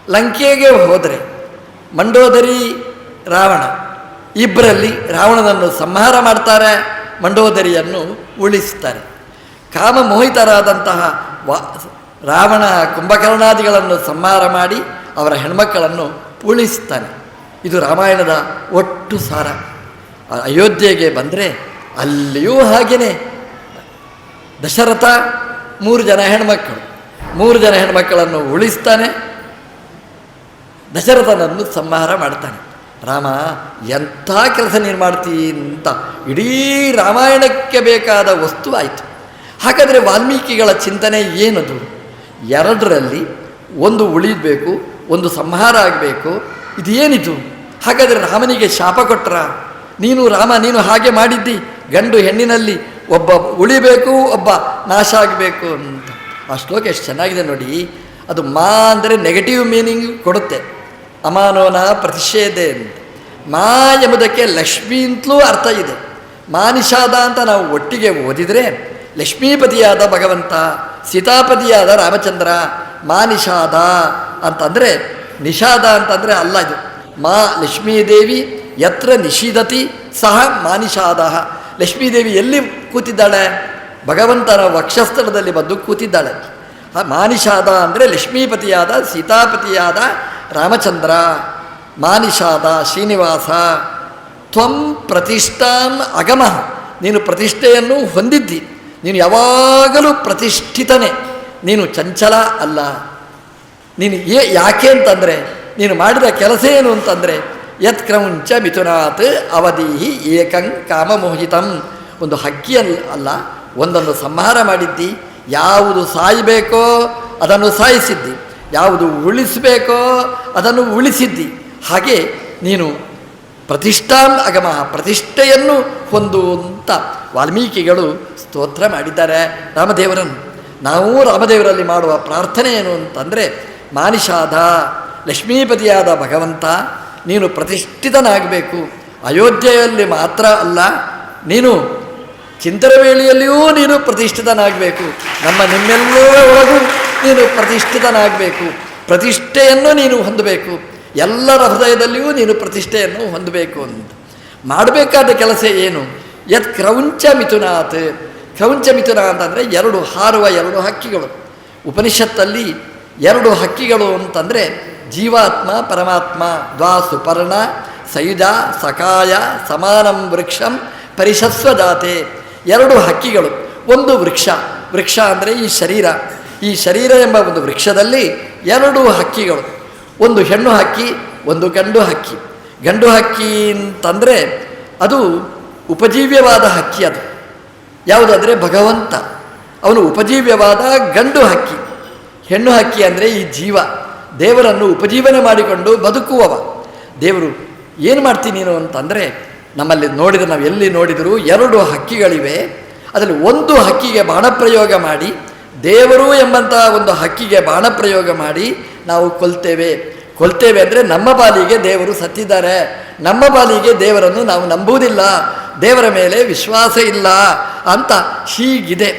ಲಂಕೆಗೆ ಹೋದರೆ ಮಂಡೋದರಿ ರಾವಣ ಇಬ್ಬರಲ್ಲಿ ರಾವಣನನ್ನು ಸಂಹಾರ ಮಾಡ್ತಾರೆ, ಮಂಡೋದರಿಯನ್ನು ಉಳಿಸ್ತಾರೆ. ಕಾಮಮೋಹಿತರಾದಂತಹ ರಾವಣ ಕುಂಭಕರ್ಣಾದಿಗಳನ್ನು ಸಂಹಾರ ಮಾಡಿ ಅವರ ಹೆಣ್ಮಕ್ಕಳನ್ನು ಉಳಿಸ್ತಾನೆ. ಇದು ರಾಮಾಯಣದ ಒಟ್ಟು ಸಾರ. ಅಯೋಧ್ಯೆಗೆ ಬಂದರೆ ಅಲ್ಲಿಯೂ ಹಾಗೆಯೇ ದಶರಥ 3 ಜನ ಹೆಣ್ಮಕ್ಕಳು. 3 ಜನ ಹೆಣ್ಮಕ್ಕಳನ್ನು ಉಳಿಸ್ತಾನೆ, ದಶರಥನನ್ನು ಸಂಹಾರ ಮಾಡ್ತಾನೆ. ರಾಮ, ಎಂಥ ಕೆಲಸ ನೀನು ಮಾಡ್ತೀ ಅಂತ ಇಡೀ ರಾಮಾಯಣಕ್ಕೆ ಬೇಕಾದ ವಸ್ತು ಆಯಿತು. ಹಾಗಾದರೆ ವಾಲ್ಮೀಕಿಗಳ ಚಿಂತನೆ ಏನದು? 2ರಲ್ಲಿ ಒಂದು ಉಳಿಬೇಕು, ಒಂದು ಸಂಹಾರ ಆಗಬೇಕು. ಇದೇನಿದು? ಹಾಗಾದರೆ ರಾಮನಿಗೆ ಶಾಪ ಕೊಟ್ಟರ? ರಾಮ ನೀನು ಹಾಗೆ ಮಾಡಿದ್ದಿ, ಗಂಡು ಹೆಣ್ಣಿನಲ್ಲಿ ಒಬ್ಬ ಉಳಿಬೇಕು, ಒಬ್ಬ ನಾಶ ಆಗಬೇಕು ಅಂತ. ಆ ಶ್ಲೋಕ ಎಷ್ಟು ಚೆನ್ನಾಗಿದೆ ನೋಡಿ. ಅದು ಮಾ ಅಂದರೆ ನೆಗೆಟಿವ್ ಮೀನಿಂಗ್ ಕೊಡುತ್ತೆ. ಅಮಾನೋನ ಪ್ರತಿಷೇಧೆ ಅಂತ. ಮಾ ಎಂಬುದಕ್ಕೆ ಲಕ್ಷ್ಮೀ ಅಂತಲೂ ಅರ್ಥ ಇದೆ. ಮಾ ನಿಷಾದ ಅಂತ ನಾವು ಒಟ್ಟಿಗೆ ಓದಿದರೆ ಲಕ್ಷ್ಮೀಪತಿಯಾದ ಭಗವಂತ, ಸೀತಾಪತಿಯಾದ ರಾಮಚಂದ್ರ. ಮಾ ನಿಷಾದ ಅಂತಂದರೆ, ನಿಷಾದ ಅಂತಂದರೆ ಅಲ್ಲ ಇದು. ಮಾ ಲಕ್ಷ್ಮೀದೇವಿ ಯತ್ರ ನಿಷೀದತಿ ಸಹ ಮಾನಿಷಾದ. ಲಕ್ಷ್ಮೀದೇವಿ ಎಲ್ಲಿ ಕೂತಿದ್ದಾಳೆ? ಭಗವಂತನ ವಕ್ಷಸ್ಥಳದಲ್ಲಿ ಬಂದು ಕೂತಿದ್ದಾಳೆ. ಮಾನಿಷಾದ ಅಂದರೆ ಲಕ್ಷ್ಮೀಪತಿಯಾದ ಸೀತಾಪತಿಯಾದ ರಾಮಚಂದ್ರ. ಮಾನಿಷಾದ ಶ್ರೀನಿವಾಸ. ತ್ವಂ ಪ್ರತಿಷ್ಠಾಂ ಅಗಮಃ, ನೀನು ಪ್ರತಿಷ್ಠೆಯನ್ನು ಹೊಂದಿದ್ದಿ. ನೀನು ಯಾವಾಗಲೂ ಪ್ರತಿಷ್ಠಿತನೇ, ನೀನು ಚಂಚಲ ಅಲ್ಲ. ನೀನು ಯಾಕೆ ಅಂತಂದರೆ, ನೀನು ಮಾಡಿದ ಕೆಲಸ ಏನು ಅಂತಂದರೆ, ಯತ್ ಕ್ರೌಂಚ ಮಿಥುನಾತ್ ಅವಧೀಹಿ ಏಕಂ ಕಾಮಮೋಹಿತಂ. ಒಂದು ಹಕ್ಕಿ ಅಲ್ಲ, ಒಂದನ್ನು ಸಂಹಾರ ಮಾಡಿದ್ದಿ. ಯಾವುದು ಸಾಯಬೇಕೋ ಅದನ್ನು ಸಾಯಿಸಿದ್ದಿ, ಯಾವುದು ಉಳಿಸಬೇಕೋ ಅದನ್ನು ಉಳಿಸಿದ್ದಿ. ಹಾಗೆ ನೀನು ಪ್ರತಿಷ್ಠಾಂ ಅಗಮಃ, ಪ್ರತಿಷ್ಠೆಯನ್ನು ಹೊಂದುವಂತ ವಾಲ್ಮೀಕಿಗಳು ಸ್ತೋತ್ರ ಮಾಡಿದ್ದಾರೆ ರಾಮದೇವರನ್ನು. ನಾವು ರಾಮದೇವರಲ್ಲಿ ಮಾಡುವ ಪ್ರಾರ್ಥನೆ ಏನು ಅಂತಂದರೆ, ಮಾನಿಷಾದ ಲಕ್ಷ್ಮೀಪತಿಯಾದ ಭಗವಂತ, ನೀನು ಪ್ರತಿಷ್ಠಿತನಾಗಬೇಕು. ಅಯೋಧ್ಯೆಯಲ್ಲಿ ಮಾತ್ರ ಅಲ್ಲ, ನೀನು ಚಿಂತನವೇಳಿಯಲ್ಲಿಯೂ ನೀನು ಪ್ರತಿಷ್ಠಿತನಾಗಬೇಕು. ನಿಮ್ಮೆಲ್ಲರ ಒಳಗೂ ನೀನು ಪ್ರತಿಷ್ಠಿತನಾಗಬೇಕು. ಪ್ರತಿಷ್ಠೆಯನ್ನು ನೀನು ಹೊಂದಬೇಕು. ಎಲ್ಲರ ಹೃದಯದಲ್ಲಿಯೂ ನೀನು ಪ್ರತಿಷ್ಠೆಯನ್ನು ಹೊಂದಬೇಕು ಅಂತ ಮಾಡಬೇಕಾದ ಕೆಲಸ ಏನು? ಯತ್ ಕ್ರೌಂಚ ಮಿಥುನಾತ್. ಕ್ರೌಂಚ ಮಿಥುನ ಅಂತಂದರೆ 2 ಹಾರುವ 2 ಹಕ್ಕಿಗಳು. ಉಪನಿಷತ್ತಲ್ಲಿ 2 ಹಕ್ಕಿಗಳು ಅಂತಂದರೆ ಜೀವಾತ್ಮ ಪರಮಾತ್ಮ. ದ್ವಾ ಸುಪರ್ಣ ಸಯುಜ ಸಕಾಯ ಸಮಾನಂ ವೃಕ್ಷಂ ಪರಿಷಸ್ವ ಜಾತೆ. 2 ಹಕ್ಕಿಗಳು. ಒಂದು ವೃಕ್ಷ. ವೃಕ್ಷ ಅಂದರೆ ಈ ಶರೀರ. ಈ ಶರೀರ ಎಂಬ ಒಂದು ವೃಕ್ಷದಲ್ಲಿ 2 ಹಕ್ಕಿಗಳು. ಒಂದು ಹೆಣ್ಣು ಹಕ್ಕಿ, ಒಂದು ಗಂಡು ಹಕ್ಕಿ. ಗಂಡು ಹಕ್ಕಿ ಅಂತಂದರೆ ಅದು ಉಪಜೀವ್ಯವಾದ ಹಕ್ಕಿ. ಅದು ಯಾವುದಾದರೆ ಭಗವಂತ, ಅವನು ಉಪಜೀವ್ಯವಾದ ಗಂಡು ಹಕ್ಕಿ. ಹೆಣ್ಣು ಹಕ್ಕಿ ಅಂದರೆ ಈ ಜೀವ, ದೇವರನ್ನು ಉಪಜೀವನೆ ಮಾಡಿಕೊಂಡು ಬದುಕುವವ. ದೇವರು ಏನು ಮಾಡ್ತೀನಿ ನೀನು ಅಂತಂದರೆ, ನಮ್ಮಲ್ಲಿ ನಾವು ಎಲ್ಲಿ ನೋಡಿದರೂ 2 ಹಕ್ಕಿಗಳಿವೆ. ಅದರಲ್ಲಿ ಒಂದು ಹಕ್ಕಿಗೆ ಬಾಣಪ್ರಯೋಗ ಮಾಡಿ, ದೇವರು ಎಂಬಂತಹ ಒಂದು ಹಕ್ಕಿಗೆ ಬಾಣಪ್ರಯೋಗ ಮಾಡಿ ನಾವು ಕೊಲ್ತೇವೆ ಅಂದರೆ ನಮ್ಮ ಪಾಲಿಗೆ ದೇವರು ಸತ್ತಿದ್ದಾರೆ, ನಮ್ಮ ಪಾಲಿಗೆ ದೇವರನ್ನು ನಾವು ನಂಬುವುದಿಲ್ಲ, ದೇವರ ಮೇಲೆ ವಿಶ್ವಾಸ ಇಲ್ಲ ಅಂತ ಹೀಗಿದೆ.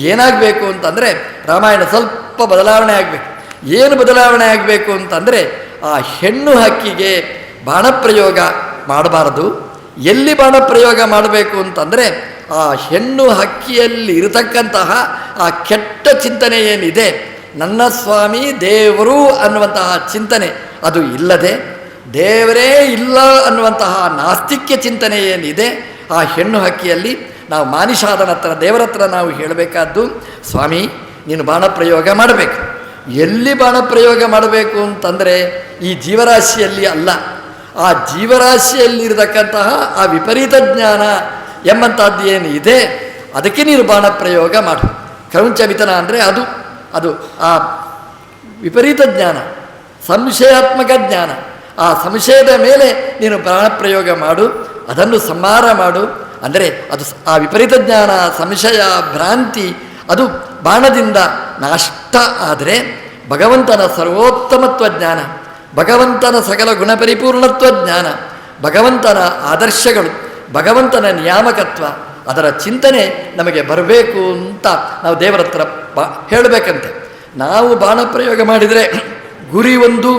ಏನಾಗಬೇಕು ಅಂತಂದರೆ, ರಾಮಾಯಣ ಸ್ವಲ್ಪ ಬದಲಾವಣೆ ಆಗಬೇಕು. ಏನು ಬದಲಾವಣೆ ಆಗಬೇಕು ಅಂತಂದರೆ, ಆ ಹೆಣ್ಣು ಹಕ್ಕಿಗೆ ಬಾಣಪ್ರಯೋಗ ಮಾಡಬಾರದು. ಎಲ್ಲಿ ಬಾಣಪ್ರಯೋಗ ಮಾಡಬೇಕು ಅಂತಂದರೆ, ಆ ಹೆಣ್ಣು ಹಕ್ಕಿಯಲ್ಲಿ ಇರತಕ್ಕಂತಹ ಆ ಕೆಟ್ಟ ಚಿಂತನೆ ಏನಿದೆ, ನನ್ನ ಸ್ವಾಮಿ ದೇವರು ಅನ್ನುವಂತಹ ಚಿಂತನೆ ಅದು ಇಲ್ಲದೆ, ದೇವರೇ ಇಲ್ಲ ಅನ್ನುವಂತಹ ನಾಸ್ತಿಕ್ಯ ಚಿಂತನೆ ಏನಿದೆ, ಆ ಹೆಣ್ಣು ಹಕ್ಕಿಯಲ್ಲಿ ನಾವು ಮಾನಿಷಾದನ ಹತ್ರ, ದೇವರ ಹತ್ರ ನಾವು ಹೇಳಬೇಕಾದ್ದು, ಸ್ವಾಮಿ ನೀನು ಬಾಣಪ್ರಯೋಗ ಮಾಡಬೇಕು. ಎಲ್ಲಿ ಬಾಣಪ್ರಯೋಗ ಮಾಡಬೇಕು ಅಂತಂದರೆ ಈ ಜೀವರಾಶಿಯಲ್ಲಿ ಅಲ್ಲ, ಆ ಜೀವರಾಶಿಯಲ್ಲಿರತಕ್ಕಂತಹ ಆ ವಿಪರೀತ ಜ್ಞಾನ ಎಂಬಂಥದ್ದು ಏನು ಇದೆ ಅದಕ್ಕೆ ನೀನು ಬಾಣಪ್ರಯೋಗ ಮಾಡು. ಕ್ರೌಂಚಮಿತನ ಅಂದರೆ ಅದು ಆ ವಿಪರೀತ ಜ್ಞಾನ, ಸಂಶಯಾತ್ಮಕ ಜ್ಞಾನ. ಆ ಸಂಶಯದ ಮೇಲೆ ನೀನು ಬಾಣಪ್ರಯೋಗ ಮಾಡು, ಅದನ್ನು ಸಂಹಾರ ಮಾಡು. ಅಂದರೆ ಅದು ಆ ವಿಪರೀತ ಜ್ಞಾನ, ಸಂಶಯ, ಭ್ರಾಂತಿ ಅದು ಬಾಣದಿಂದ ನಷ್ಟ ಆದರೆ ಭಗವಂತನ ಸರ್ವೋತ್ತಮತ್ವ ಜ್ಞಾನ, ಭಗವಂತನ ಸಕಲ ಗುಣಪರಿಪೂರ್ಣತ್ವ ಜ್ಞಾನ, ಭಗವಂತನ ಆದರ್ಶಗಳು, ಭಗವಂತನ ನಿಯಾಮಕತ್ವ, ಅದರ ಚಿಂತನೆ ನಮಗೆ ಬರಬೇಕು ಅಂತ ನಾವು ದೇವರ ಹತ್ರ ಹೇಳಬೇಕಂತೆ. ನಾವು ಬಾಣಪ್ರಯೋಗ ಮಾಡಿದರೆ ಗುರಿ ಒಂದು,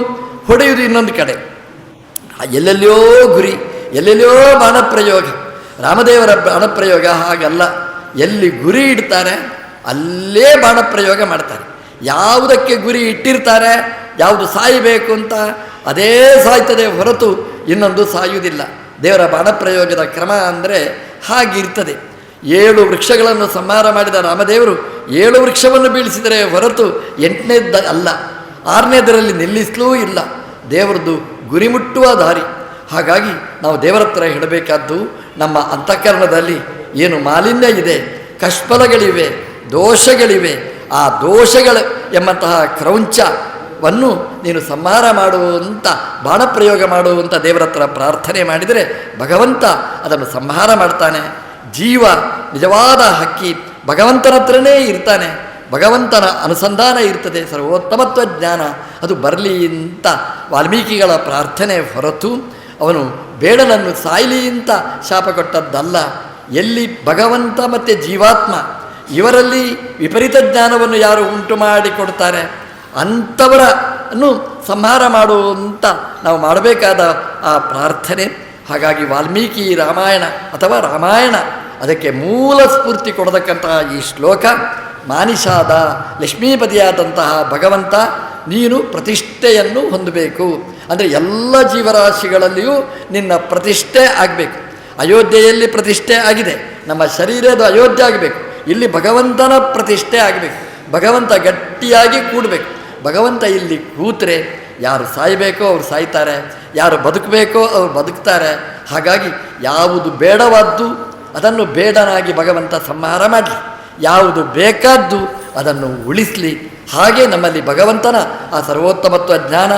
ಹೊಡೆಯುವುದು ಇನ್ನೊಂದು ಕಡೆ. ಎಲ್ಲೆಲ್ಲೋ ಗುರಿ, ಎಲ್ಲೆಲ್ಲೋ ಬಾಣಪ್ರಯೋಗ. ರಾಮದೇವರ ಬಾಣಪ್ರಯೋಗ ಹಾಗಲ್ಲ. ಎಲ್ಲಿ ಗುರಿ ಇಡ್ತಾರೆ ಅಲ್ಲೇ ಬಾಣಪ್ರಯೋಗ ಮಾಡ್ತಾರೆ. ಯಾವುದಕ್ಕೆ ಗುರಿ ಇಟ್ಟಿರ್ತಾರೆ, ಯಾವುದು ಸಾಯಬೇಕು ಅಂತ ಅದೇ ಸಾಯ್ತದೆ ಹೊರತು ಇನ್ನೊಂದು ಸಾಯುವುದಿಲ್ಲ. ದೇವರ ಬಾಣಪ್ರಯೋಗದ ಕ್ರಮ ಅಂದರೆ ಹಾಗಿರ್ತದೆ. 7 ವೃಕ್ಷಗಳನ್ನು ಸಂಹಾರ ಮಾಡಿದ ರಾಮದೇವರು 7 ವೃಕ್ಷವನ್ನು ಬೀಳಿಸಿದರೆ ಹೊರತು 8ನೇದ ಅಲ್ಲ, 6ನೇದರಲ್ಲಿ ನಿಲ್ಲಿಸಲೂ ಇಲ್ಲ. ದೇವರದ್ದು ಗುರಿ ಮುಟ್ಟುವ ದಾರಿ. ಹಾಗಾಗಿ ನಾವು ದೇವರ ಹತ್ರ ಹೇಳಬೇಕಾದ್ದು, ನಮ್ಮ ಅಂತಃಕರಣದಲ್ಲಿ ಏನು ಮಾಲಿನ್ಯ ಇದೆ, ಕಷ್ಪಲಗಳಿವೆ, ದೋಷಗಳಿವೆ, ಆ ದೋಷಗಳು ಎಂಬಂತಹ ಕ್ರೌಂಚವನ್ನು ನೀನು ಸಂಹಾರ ಮಾಡುವಂಥ ಬಾಣಪ್ರಯೋಗ ಮಾಡುವಂಥ ದೇವರ ಹತ್ರ ಪ್ರಾರ್ಥನೆ ಮಾಡಿದರೆ ಭಗವಂತ ಅದನ್ನು ಸಂಹಾರ ಮಾಡ್ತಾನೆ. ಜೀವ ನಿಜವಾದ ಹಕ್ಕಿ ಭಗವಂತನ ಹತ್ರನೇ ಇರ್ತಾನೆ. ಭಗವಂತನ ಅನುಸಂಧಾನ ಇರ್ತದೆ, ಸರ್ವೋತ್ತಮತ್ವ ಜ್ಞಾನ ಅದು ಬರಲಿ ಅಂತ ವಾಲ್ಮೀಕಿಗಳ ಪ್ರಾರ್ಥನೆ ಹೊರತು ಅವನು ಬೇಡನನ್ನು ಸಾಯಲಿ ಅಂತ ಶಾಪ ಕೊಟ್ಟದ್ದಲ್ಲ. ಎಲ್ಲಿ ಭಗವಂತ ಮತ್ತು ಜೀವಾತ್ಮ ಇವರಲ್ಲಿ ವಿಪರೀತ ಜ್ಞಾನವನ್ನು ಯಾರು ಉಂಟು ಮಾಡಿಕೊಡ್ತಾರೆ ಅಂಥವರನ್ನು ಸಂಹಾರ ಮಾಡುವಂಥ ನಾವು ಮಾಡಬೇಕಾದ ಆ ಪ್ರಾರ್ಥನೆ. ಹಾಗಾಗಿ ವಾಲ್ಮೀಕಿ ರಾಮಾಯಣ ಅಥವಾ ರಾಮಾಯಣ ಅದಕ್ಕೆ ಮೂಲ ಸ್ಫೂರ್ತಿ ಕೊಡತಕ್ಕಂತಹ ಈ ಶ್ಲೋಕ, ಮಾನಿಷಾದ ಲಕ್ಷ್ಮೀಪತಿಯಾದಂತಹ ಭಗವಂತ ನೀನು ಪ್ರತಿಷ್ಠೆಯನ್ನು ಹೊಂದಬೇಕು. ಅಂದರೆ ಎಲ್ಲ ಜೀವರಾಶಿಗಳಲ್ಲಿಯೂ ನಿನ್ನ ಪ್ರತಿಷ್ಠೆ ಆಗಬೇಕು. ಅಯೋಧ್ಯೆಯಲ್ಲಿ ಪ್ರತಿಷ್ಠೆ ಆಗಿದೆ, ನಮ್ಮ ಶರೀರದ ಅಯೋಧ್ಯೆ ಆಗಬೇಕು. ಇಲ್ಲಿ ಭಗವಂತನ ಪ್ರತಿಷ್ಠೆ ಆಗಬೇಕು. ಭಗವಂತ ಗಟ್ಟಿಯಾಗಿ ಕೂಡಬೇಕು. ಭಗವಂತ ಇಲ್ಲಿ ಕೂತ್ರೆ ಯಾರು ಸಾಯಬೇಕೋ ಅವರು ಸಾಯ್ತಾರೆ, ಯಾರು ಬದುಕಬೇಕೋ ಅವರು ಬದುಕ್ತಾರೆ. ಹಾಗಾಗಿ ಯಾವುದು ಬೇಡವಾದ್ದು ಅದನ್ನು ಬೇಡನಾಗಿ ಭಗವಂತ ಸಂಹಾರ ಮಾಡಲಿ, ಯಾವುದು ಬೇಕಾದ್ದು ಅದನ್ನು ಉಳಿಸಲಿ. ಹಾಗೆ ನಮ್ಮಲ್ಲಿ ಭಗವಂತನ ಆ ಸರ್ವೋತ್ತಮತ್ವ ಜ್ಞಾನ,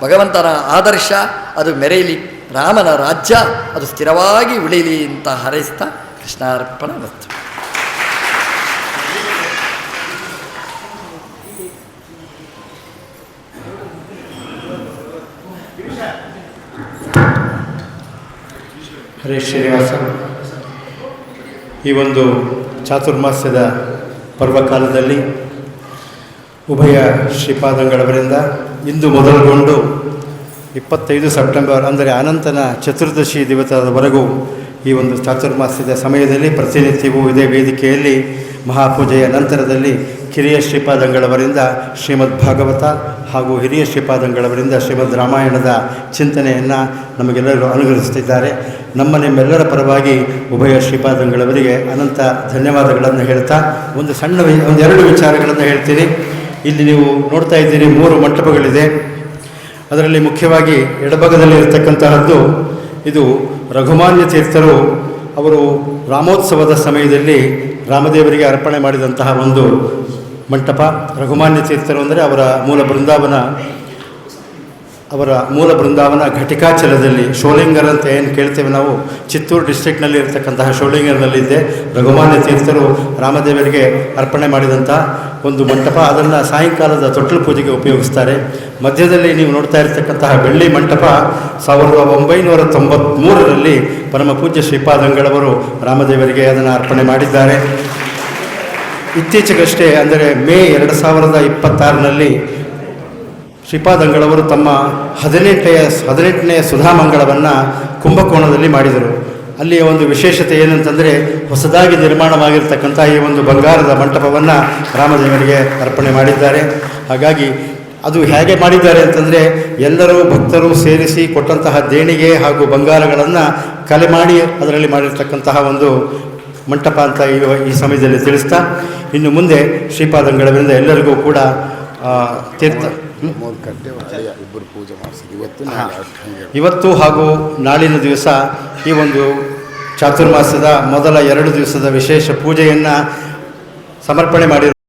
ಭಗವಂತನ ಆದರ್ಶ ಅದು ಮೆರೆಯಲಿ, ರಾಮನ ರಾಜ್ಯ ಅದು ಸ್ಥಿರವಾಗಿ ಉಳಿಯಲಿ ಅಂತ ಹಾರೈಸ್ತಾ ಕೃಷ್ಣಾರ್ಪಣ ವಸ್ತು. ಹರೇ ಶ್ರೀನಿವಾಸ. ಈ ಒಂದು ಚಾತುರ್ಮಾಸ್ಯದ ಪರ್ವಕಾಲದಲ್ಲಿ ಉಭಯ ಶ್ರೀಪಾದಂಗಳವರಿಂದ ಇಂದು ಮೊದಲುಗೊಂಡು 25 ಸೆಪ್ಟೆಂಬರ್ ಅಂದರೆ ಅನಂತನ ಚತುರ್ದಶಿ ದಿವಸದವರೆಗೂ ಈ ಒಂದು ಚಾತುರ್ಮಾಸ್ಯದ ಸಮಯದಲ್ಲಿ ಪ್ರತಿನಿತ್ಯವೂ ಇದೇ ವೇದಿಕೆಯಲ್ಲಿ ಮಹಾಪೂಜೆಯ ನಂತರದಲ್ಲಿ ಕಿರಿಯ ಶ್ರೀಪಾದಂಗಳವರಿಂದ ಶ್ರೀಮದ್ ಭಾಗವತ ಹಾಗೂ ಹಿರಿಯ ಶ್ರೀಪಾದಂಗಳವರಿಂದ ಶ್ರೀಮದ್ ರಾಮಾಯಣದ ಚಿಂತನೆಯನ್ನು ನಮಗೆಲ್ಲರೂ ಅನುಗ್ರಹಿಸುತ್ತಿದ್ದಾರೆ. ನಿಮ್ಮೆಲ್ಲರ ಪರವಾಗಿ ಉಭಯ ಶ್ರೀಪಾದಂಗಳವರಿಗೆ ಅನಂತ ಧನ್ಯವಾದಗಳನ್ನು ಹೇಳ್ತಾ ಒಂದೆರಡು ವಿಚಾರಗಳನ್ನು ಹೇಳ್ತೀನಿ. ಇಲ್ಲಿ ನೀವು ನೋಡ್ತಾ ಇದ್ದೀರಿ 3 ಮಂಟಪಗಳಿದೆ. ಅದರಲ್ಲಿ ಮುಖ್ಯವಾಗಿ ಎಡಭಾಗದಲ್ಲಿ ಇರತಕ್ಕಂತಹದ್ದು ಇದು ರಘುಮಾನ್ಯ ತೀರ್ಥರು ಅವರು ರಾಮೋತ್ಸವದ ಸಮಯದಲ್ಲಿ ರಾಮದೇವರಿಗೆ ಅರ್ಪಣೆ ಮಾಡಿದಂತಹ ಒಂದು ಮಂಟಪ. ರಘುಮಾನ್ಯ ತೀರ್ಥರು ಅಂದರೆ ಅವರ ಮೂಲ ಬೃಂದಾವನ ಘಟಿಕಾಚಲದಲ್ಲಿ ಶೋಲಿಂಗರ್ ಅಂತ ಏನು ಕೇಳ್ತೇವೆ ನಾವು, ಚಿತ್ತೂರು ಡಿಸ್ಟ್ರಿಕ್ಟ್ನಲ್ಲಿ ಇರತಕ್ಕಂತಹ ಶೋಲಿಂಗರ್ನಲ್ಲಿದ್ದೆ ರಘುಮಾನ್ಯ ತೀರ್ಥರು ರಾಮದೇವರಿಗೆ ಅರ್ಪಣೆ ಮಾಡಿದಂಥ ಒಂದು ಮಂಟಪ. ಅದನ್ನು ಸಾಯಂಕಾಲದ ತೊಟ್ಟಲು ಪೂಜೆಗೆ ಉಪಯೋಗಿಸ್ತಾರೆ. ಮಧ್ಯದಲ್ಲಿ ನೀವು ನೋಡ್ತಾ ಇರತಕ್ಕಂತಹ ಬೆಳ್ಳಿ ಮಂಟಪ 1993ರಲ್ಲಿ ಪರಮ ಪೂಜ್ಯ ಶ್ರೀಪಾದಂಗಳವರು ರಾಮದೇವರಿಗೆ ಅದನ್ನು ಅರ್ಪಣೆ ಮಾಡಿದ್ದಾರೆ. ಇತ್ತೀಚೆಗಷ್ಟೇ ಅಂದರೆ ಮೇ 2026ರಲ್ಲಿ ಶ್ರೀಪಾದಂಗಳವರು ತಮ್ಮ 18ನೇ ಸುಧಾಮಂಗಳವನ್ನು ಕುಂಭಕೋಣದಲ್ಲಿ ಮಾಡಿದರು. ಅಲ್ಲಿಯ ಒಂದು ವಿಶೇಷತೆ ಏನಂತಂದರೆ ಹೊಸದಾಗಿ ನಿರ್ಮಾಣವಾಗಿರ್ತಕ್ಕಂಥ ಈ ಒಂದು ಬಂಗಾರದ ಮಂಟಪವನ್ನು ರಾಮದೇವರಿಗೆ ಅರ್ಪಣೆ ಮಾಡಿದ್ದಾರೆ. ಹಾಗಾಗಿ ಅದು ಹೇಗೆ ಮಾಡಿದ್ದಾರೆ ಅಂತಂದರೆ ಎಲ್ಲರೂ ಭಕ್ತರು ಸೇರಿಸಿ ಕೊಟ್ಟಂತಹ ದೇಣಿಗೆ ಹಾಗೂ ಬಂಗಾರಗಳನ್ನು ಕಲೆ ಮಾಡಿ ಅದರಲ್ಲಿ ಮಾಡಿರ್ತಕ್ಕಂತಹ ಒಂದು ಮಂಟಪ ಅಂತ ಈ ಸಮಯದಲ್ಲಿ ತಿಳಿಸ್ತಾ, ಇನ್ನು ಮುಂದೆ ಶ್ರೀಪಾದಂಗಳವರಿಂದ ಎಲ್ಲರಿಗೂ ಕೂಡ ತೀರ್ಥ ಇವತ್ತು ಹಾಗೂ ನಾಳಿನ ದಿವಸ ಈ ಒಂದು ಚಾತುರ್ಮಾಸದ ಮೊದಲ 2 ದಿವಸದ ವಿಶೇಷ ಪೂಜೆಯನ್ನು ಸಮರ್ಪಣೆ ಮಾಡಿರುವ